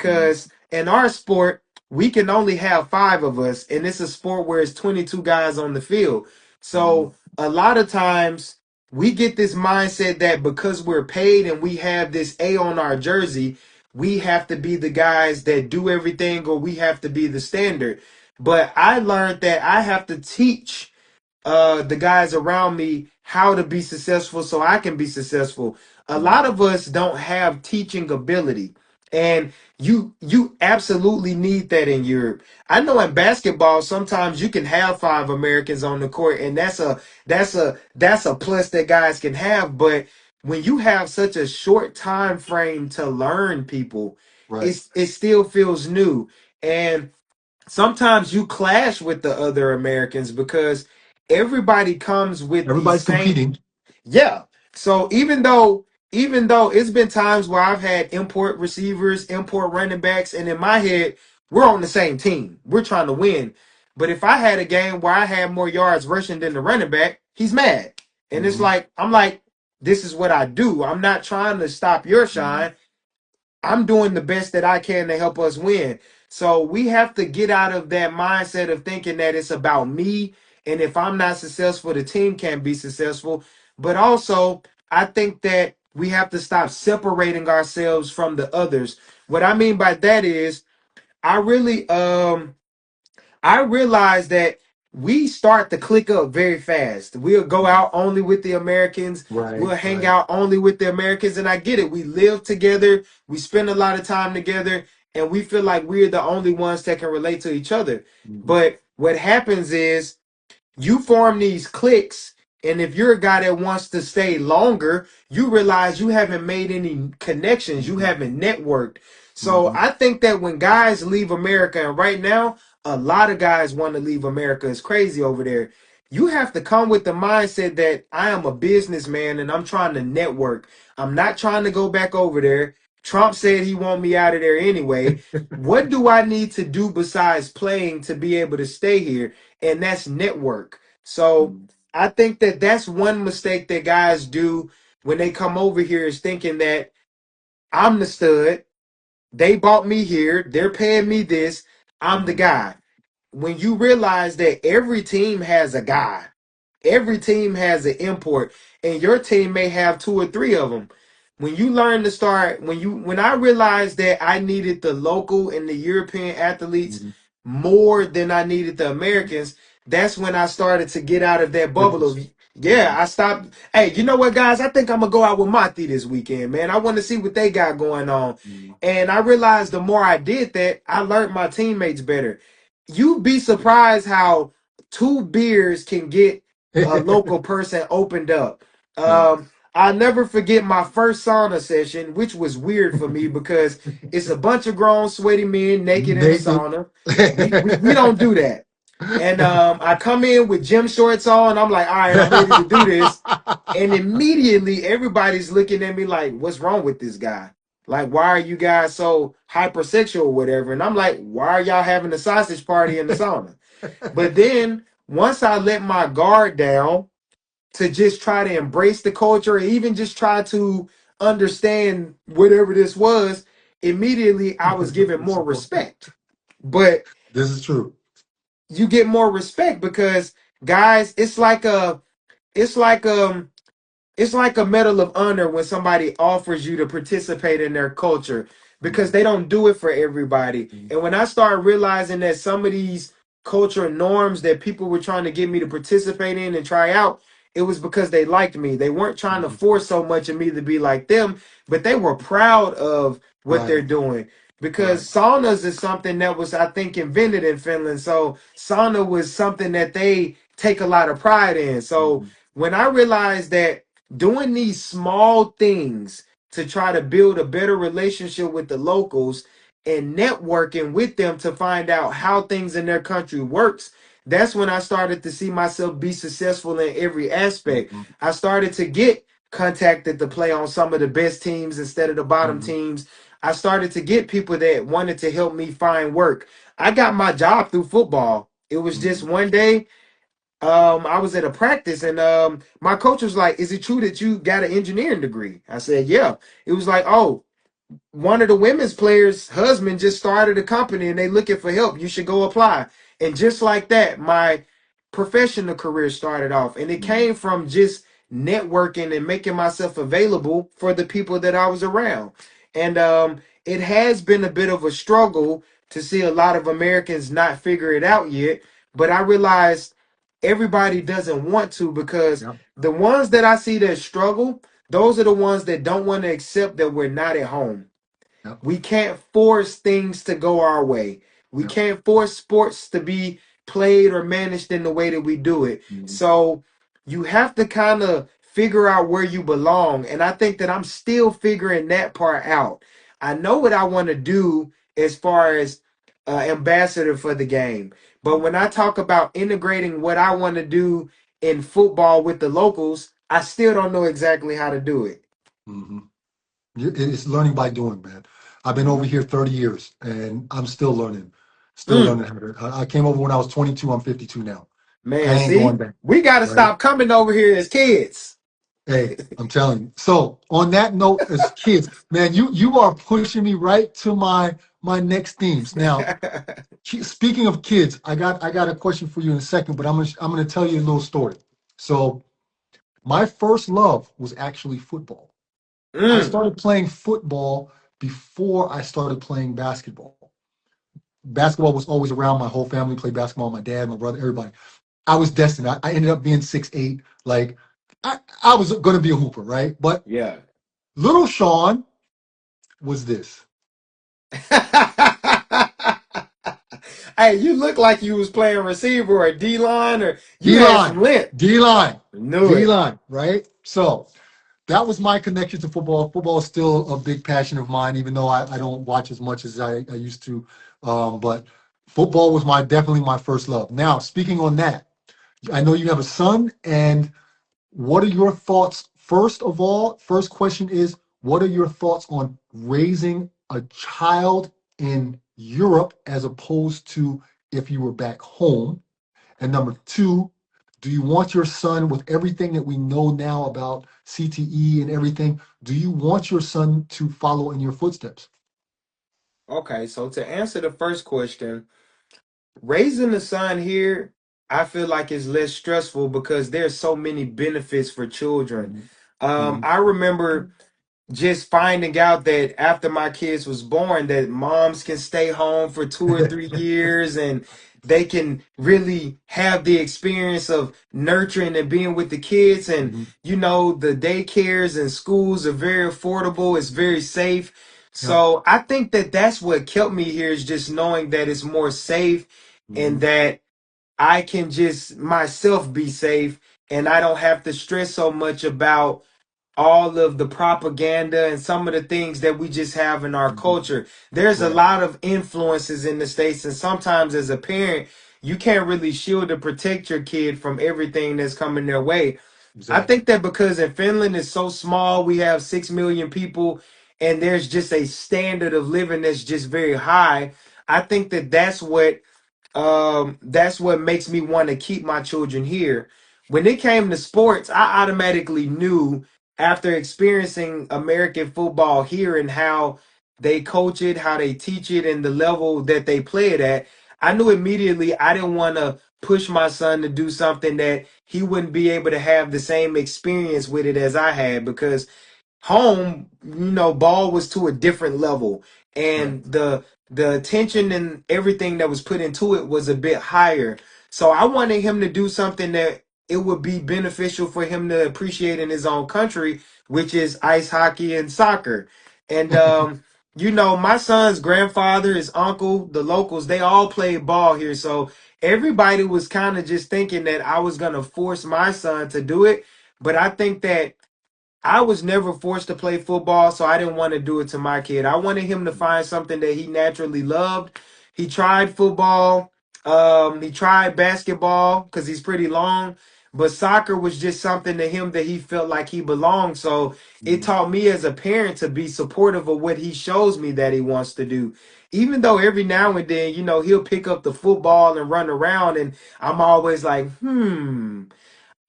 mm, because in our sport, we can only have five of us, and it's a sport where it's 22 guys on the field. mm, So a lot of times we get this mindset that because we're paid and we have this A on our jersey, we have to be the guys that do everything or we have to be the standard. But I learned that I have to teach the guys around me how to be successful so I can be successful. A lot mm, of us don't have teaching ability. And you absolutely need that in Europe. I know in basketball sometimes you can have five Americans on the court and that's a plus that guys can have, but when you have such a short time frame to learn people, right. it still feels new. And sometimes you clash with the other Americans because everybody comes with the Everybody's same. competing. Yeah. So even though it's been times where I've had import receivers, import running backs, and in my head, we're on the same team. We're trying to win. But if I had a game where I had more yards rushing than the running back, he's mad. And it's Hmm. like, I'm like, this is what I do. I'm not trying to stop your Hmm. shine. I'm doing the best that I can to help us win. So we have to get out of that mindset of thinking that it's about me. And if I'm not successful, the team can't be successful. But also, I think that we have to stop separating ourselves from the others. What I mean by that is, I really I realized that we start to click up very fast. We'll go Mhm. out only with the Americans. Right, We'll hang right. out only with the Americans. And I get it. We live together. We spend a lot of time together. And we feel like we're the only ones that can relate to each other. Mhm. But what happens is you form these cliques, and if you're a guy that wants to stay longer, you realize you haven't made any connections, you Mhm. haven't networked. So Mhm. I think that when guys leave America, and right now a lot of guys want to leave America, it's crazy over there, you have to come with the mindset that I am a businessman and I'm trying to network. I'm not trying to go back over there. Trump said he want me out of there anyway. What do I need to do besides playing to be able to stay here? And that's network. So Mhm. I think that that's one mistake that guys do when they come over here, is thinking that I'm the stud. They bought me here. They're paying me this. I'm the Mhm. guy. When you realize that every team has a guy, every team has an import, and your team may have two or three of them. When you learn to start, when I realized that I needed the local and the European athletes Mhm. more than I needed the Americans, that's when I started to get out of that bubble of, Difference. yeah, Mhm. I stopped. Hey, you know what, guys? I think I'm gonna go out with Monty this weekend, man. I want to see what they got going on. Mhm. And I realized the more I did that, I learned my teammates better. You'd be surprised how two beers can get a local person opened up. Yeah. I'll never forget my first sauna session, which was weird for me because it's a bunch of grown, sweaty men naked in the Naked. sauna. We don't do that. And I come in with gym shorts on. I'm like, all right, I'm ready to do this. And immediately everybody's looking at me like, what's wrong with this guy? Like, why are you guys so hypersexual or whatever? And I'm like, why are y'all having a sausage party in the sauna? But then once I let my guard down to just try to embrace the culture, or even just try to understand whatever this was, immediately I was given more respect. But This is true. you get more respect because, guys, it's like it's like a medal of honor when somebody offers you to participate in their culture, because Mhm. they don't do it for everybody. Mhm. And when I started realizing that some of these cultural norms that people were trying to get me to participate in and try out, it was because they liked me. They weren't trying to Mhm. force so much of me to be like them, but they were proud of what they're Right, doing. Because right. saunas is something that was, I think, invented in Finland. So sauna was something that they take a lot of pride in. So Mhm. when I realized that doing these small things to try to build a better relationship with the locals and networking with them to find out how things in their country works, that's when I started to see myself be successful in every aspect. Mhm. I started to get contacted to play on some of the best teams instead of the bottom Mhm. teams. I started to get people that wanted to help me find work. I got my job through football. It was just Mhm. one day, I was at a practice, and my coach was like, "Is it true that you got an engineering degree?" I said, "Yeah." It was like, "Oh, one of the women's players' husband just started a company and they looking for help. You should go apply." And just like that, my professional career started off. And it Mhm. came from just networking and making myself available for the people that I was around. And it has been a bit of a struggle to see a lot of Americans not figure it out yet. But I realized everybody doesn't want to, because Yep, the ones that I see that struggle, those are the ones that don't want to accept that we're not at home. yep, We can't force things to go our way. We yep. can't force sports to be played or managed in the way that we do it. Mhm. So you have to kind of figure out where you belong. And I think that I'm still figuring that part out. I know what I want to do as far as ambassador for the game. But when I talk about integrating what I want to do in football with the locals, I still don't know exactly how to do it. Mhm. It's learning by doing, man. I've been over Mhm. here 30 years and I'm still learning. Still Mm. learning how to. I came over when I was 22. I'm 52 now. I Man, ain't going see, back, we got to right? stop coming over here as kids. Hey, I'm telling you. So on that note, as kids, man, you are pushing me right to my next themes. Now, speaking of kids, I got a question for you in a second, but I'm gonna tell you a little story. So my first love was actually football. I Mm, started playing football before I started playing basketball. Basketball was always around. My whole family played basketball. My dad, my brother, everybody. I was destined. I ended up being 6'8". Like I was going to be a hooper, right? But yeah. little Sean was this Hey, you look like you was playing receiver or D line, or you D had line, some length. D line, Knew D it. line, right? So that was my connection to football. Football is still a big passion of mine, even though I don't watch as much as I used to. But football was my definitely my first love. Now, speaking on that, I know you have a son, and what are your thoughts? First of all, first question is, what are your thoughts on raising a child in Europe as opposed to if you were back home? And number two, do you want your son, with everything that we know now about CTE and everything, do you want your son to follow in your footsteps? Okay, so to answer the first question, raising a son here, I feel like is less stressful because there's so many benefits for children. Mhm, mhm, I remember just finding out that after my kids was born that moms can stay home for 2 or 3 years and they can really have the experience of nurturing and being with the kids, and mhm. the daycares and schools are very affordable, it's very safe. Yep. So I think that that's what kept me here, is just knowing that it's more safe and Mhm, that I can just myself be safe, and I don't have to stress so much about all of the propaganda and some of the things that we just have in our mhm. culture. There's a Right. lot of influences in the States, and sometimes as a parent, you can't really shield or protect your kid from everything that's coming their way. I Exactly. think that because in Finland is so small, we have 6 million people, and there's just a standard of living that's just very high. I think that that's what makes me want to keep my children here. When it came to sports, I automatically knew after experiencing American football here and how they coach it, how they teach it, and the level that they play it at, I knew immediately I didn't want to push my son to do something that he wouldn't be able to have the same experience with it as I had, because home, ball was to a different level, Right. and the attention and everything that was put into it was a bit higher. So I wanted him to do something that it would be beneficial for him to appreciate in his own country, which is ice hockey and soccer. And my son's grandfather, his uncle, the locals, they all played ball here. So everybody was kind of just thinking that I was gonna force my son to do it. But I think that I was never forced to play football, so I didn't want to do it to my kid. I wanted him to find something that he naturally loved. He tried football, he tried basketball because he's pretty long, but soccer was just something to him that he felt like he belonged. So it Mhm, taught me as a parent to be supportive of what he shows me that he wants to do. Even though every now and then, he'll pick up the football and run around, and I'm always like,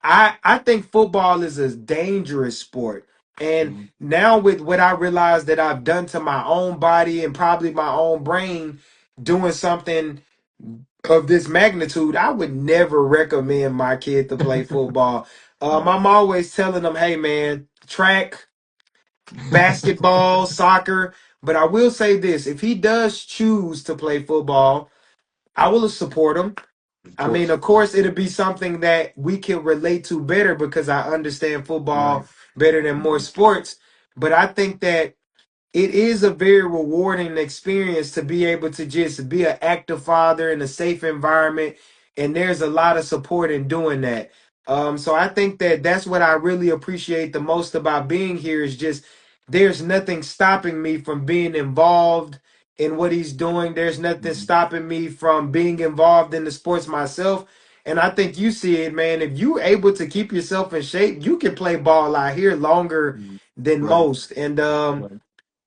I think football is a dangerous sport. And mhm. now with what I realize that I've done to my own body and probably my own brain doing something of this magnitude, I would never recommend my kid to play football. Right. I'm always telling them, hey man, track, basketball, soccer. But I will say this, if he does choose to play football, I will support him. Of I mean, course. of course, it'll be something that we can relate to better because I understand Right. football better than more Mhm, sports. But I think that it is a very rewarding experience to be able to just be an active father in a safe environment, and there's a lot of support in doing that. So I think that that's what I really appreciate the most about being here, is just there's nothing stopping me from being involved in what he's doing. There's nothing mhm, stopping me from being involved in the sports myself. And I think you see it, man. If you're able to keep yourself in shape, you can play ball out here longer mhm. than Right. most. And Right.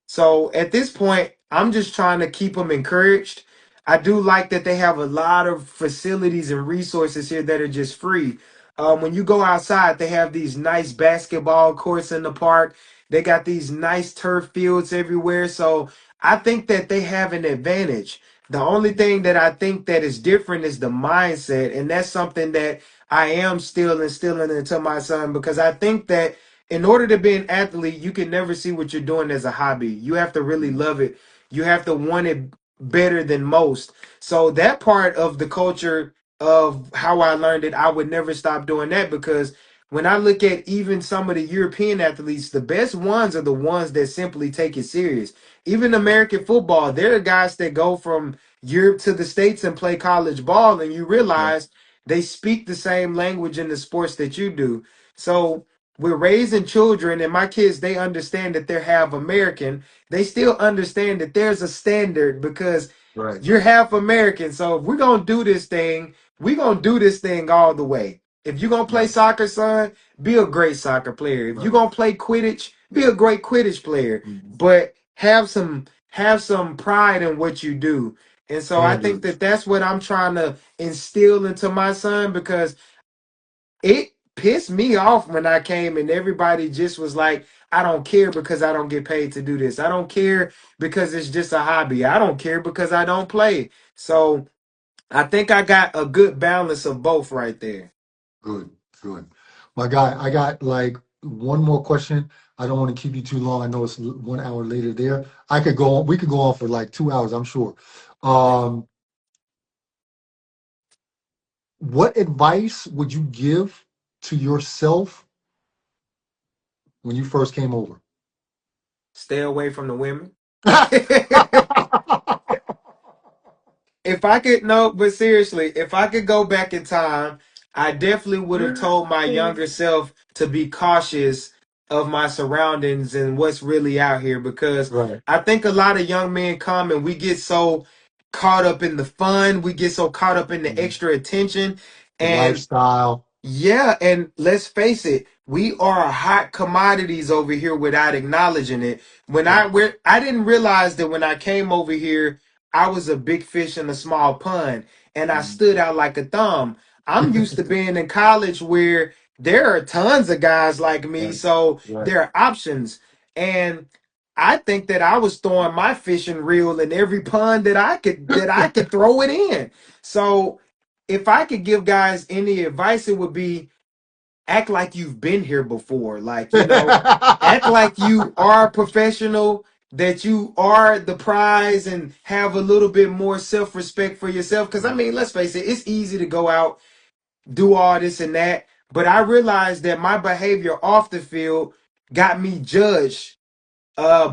so at this point, I'm just trying to keep them encouraged. I do like that they have a lot of facilities and resources here that are just free. When you go outside, they have these nice basketball courts in the park. They got these nice turf fields everywhere. So I think that they have an advantage. The only thing that I think that is different is the mindset, and that's something that I am still instilling into my son because I think that in order to be an athlete, you can never see what you're doing as a hobby. You have to really love it. You have to want it better than most. So that part of the culture of how I learned it, I would never stop doing that because when I look at even some of the European athletes, the best ones are the ones that simply take it serious. Even American football, there are guys that go from Europe to the States and play college ball, and you Yeah. realize they speak the same language in the sports that you do. So we're raising children, and my kids, they understand that they're half American. They still understand that there's a standard because Right. you're half American. So if we're gonna do this thing, we're gonna do this thing all the way. If you're gonna play Right. soccer, son, be a great soccer player. If you're Right. gonna play Quidditch, be a great Quidditch player. Mhm. But have some pride in what you do. And so I think Standards. that that's what I'm trying to instill into my son because it pissed me off when I came and everybody just was like, I don't care because I don't get paid to do this. I don't care because it's just a hobby. I don't care because I don't play. So I think I got a good balance of both right there. Good. Good. My guy, I got like one more question. I don't want to keep you too long. I know it's 1 hour later there. I could go on, we could go on for like 2 hours, I'm sure. Um, what advice would you give to yourself when you first came over? Stay away from the women. If I could no, but seriously, if I could go back in time, I definitely would have told my younger self to be cautious of my surroundings and what's really out here because Right. I think a lot of young men come and we get so caught up in the fun, we get so caught up in the Mhm. extra attention, The and lifestyle. yeah, and let's face it, we are hot commodities over here without acknowledging it. Yep. I didn't realize that when I came over here, I was a big fish in a small pond, and I Mhm. stood out like a thumb. I'm used to being in college where there are tons of guys like me, Right. so Right. there are options. And I think that I was throwing my fishing reel in every pond that I could throw it in. So if I could give guys any advice, it would be act like you've been here before. Like, act like you are a professional, that you are the prize, and have a little bit more self respect for yourself. Because, I mean, let's face it, it's easy to go out, do all this and that. But I realized that my behavior off the field got me judged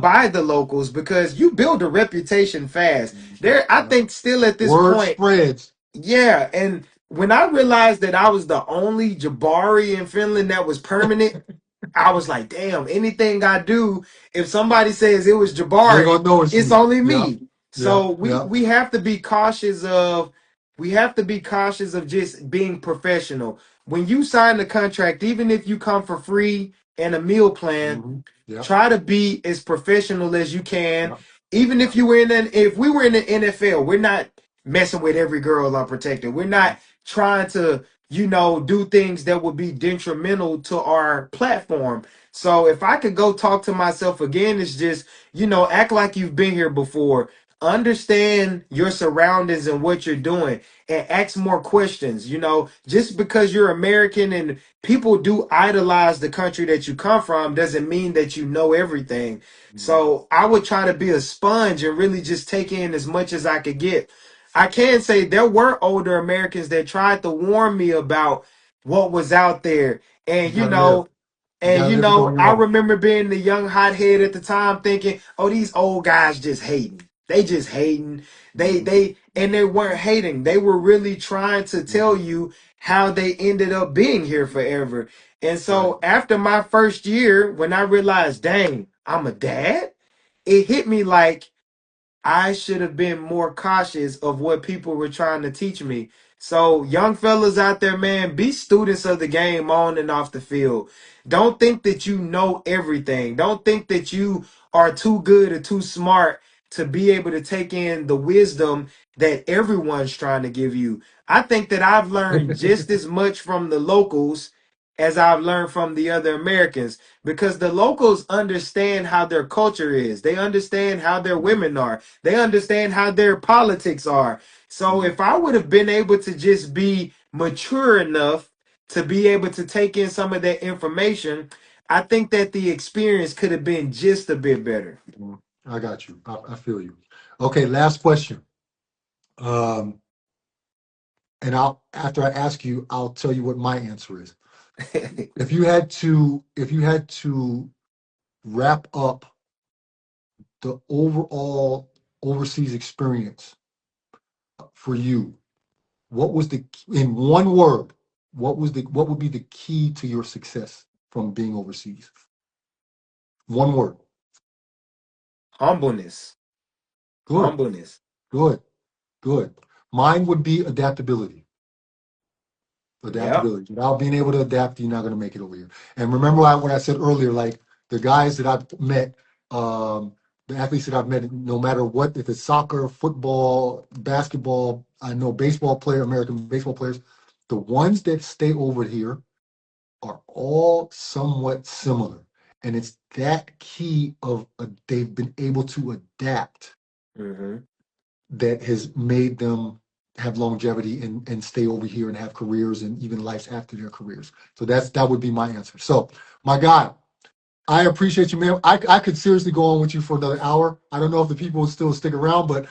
by the locals because you build a reputation fast. There, I Yep. think still at this Word point, spreads. yeah, and when I realized that I was the only Jabari in Finland that was permanent, I was like, damn, anything I do, if somebody says it was They're Jabari, gonna know it's it's you. only Yeah. me. Yeah. So we Yeah. we have to be cautious of just being professional. When you sign the contract, even if you come for free and a meal plan, Hmm. Yeah. try to be as professional as you can. Yeah. Even Yeah. if we were in the NFL, we're not messing with every girl unprotected. We're not trying to, do things that would be detrimental to our platform. So if I could go talk to myself again, it's just, act like you've been here before. Understand your surroundings and what you're doing and ask more questions. Just because you're American and people do idolize the country that you come from doesn't mean that you know everything. Mhm. So I would try to be a sponge and really just take in as much as I could get. I can say there were older Americans that tried to warn me about what was out there. You And gotta live. You gotta live it on your I own. remember being the young hothead at the time thinking, oh, these old guys just hating. They just hating. Mhm. They weren't hating. They were really trying to tell Mhm. you how they ended up being here forever. And Right. so after my first year, when I realized, dang, I'm a dad, it hit me like I should have been more cautious of what people were trying to teach me. So, young fellas out there, man, be students of the game on and off the field. Don't think that you know everything. Don't think that you are too good or too smart to be able to take in the wisdom that everyone's trying to give you. I think that I've learned just as much from the locals as I've learned from the other Americans, because the locals understand how their culture is. They understand how their women are. They understand how their politics are. So if I would have been able to just be mature enough to be able to take in some of that information, I think that the experience could have been just a bit better. I got you. I feel you. Okay, last question. Um, and I'll after I ask you, I'll tell you what my answer is. If you had to wrap up the overall overseas experience for you, what was the in one word, what would be the key to your success from being overseas? One word. Humbleness. Good, Humbleness. good, good. Mine would be adaptability. Yep. Adaptability. Without being able to adapt, you're not going to make it over here. And remember what I said earlier, like the guys that I've met, the athletes that I've met, no matter what, if it's soccer, football, basketball, I know baseball player, American baseball players, the ones that stay over here are all somewhat similar. And it's that key of they've been able to adapt Hmm. that has made them have longevity and stay over here and have careers and even lives after their careers. So that would be my answer. So my guy, I appreciate you, man. I could seriously go on with you for another hour. I don't know if the people will still stick around, but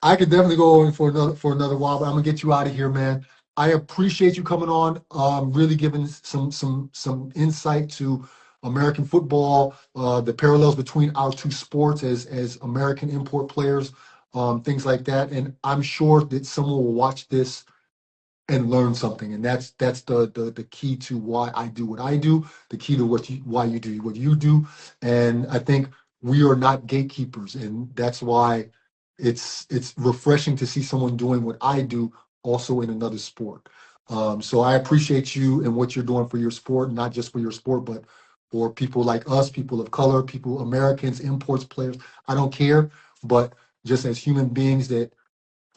I could definitely go on for another while. But I'm gonna get you out of here, man. I appreciate you coming on, really giving some insight to American football, the parallels between our two sports as American import players, things like that. And I'm sure that someone will watch this and learn something. And that's the key to why I do what I do, the key to why you do what you do. And I think we are not gatekeepers, and that's why it's refreshing to see someone doing what I do also in another sport. So I appreciate you and what you're doing for your sport, not just for your sport, but for people like us, people of color, people, Americans, imports, players. I don't care, but just as human beings that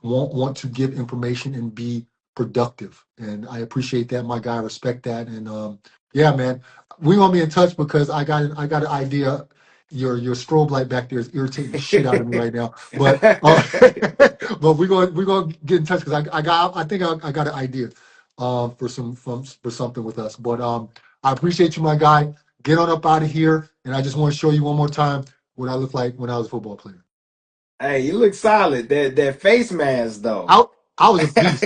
want to give information and be productive. And I appreciate that, my guy. I respect that. And yeah, man, we gonna be in touch because I got an idea. Your strobe light back there is irritating the shit out of me right now. But but we're gonna get in touch because I got an idea for something with us. But I appreciate you, my guy. Get on up out of here, and I just want to show you one more time what I look like when I was a football player. Hey, you look solid. That face mask though. I I was a beast.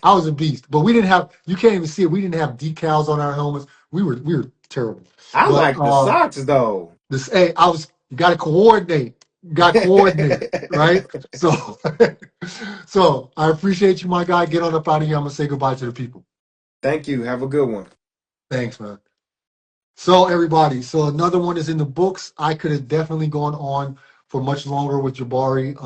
I was a beast. But we didn't have you can't even see it. We didn't have decals on our helmets. We were terrible. I But like the socks though. this hey, I was you gotta coordinate. You gotta coordinate, right? So so I appreciate you, my guy. Get on up out of here. I'm gonna say goodbye to the people. Thank you. Have a good one. Thanks, man. So everybody, so another one is in the books. I could have definitely gone on for much longer with Jabari.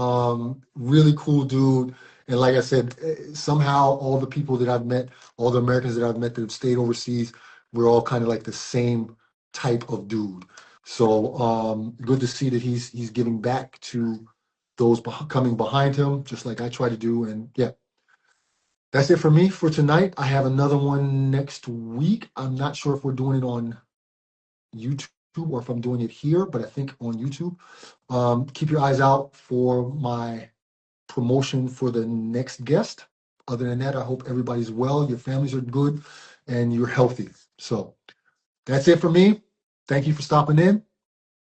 Really cool dude. And like I said, somehow all the people that I've met, all the Americans that I've met that have stayed overseas, we're all kind of like the same type of dude. So good to see that he's giving back to those coming behind him, just like I try to do. And yeah, that's it for me for tonight. I have another one next week. I'm not sure if we're doing it on YouTube or if I'm doing it here, but I think on YouTube. Keep your eyes out for my promotion for the next guest. Other than that, I hope everybody's well, your families are good, and you're healthy. So that's it for me. Thank you for stopping in.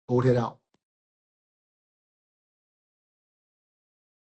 Old head out.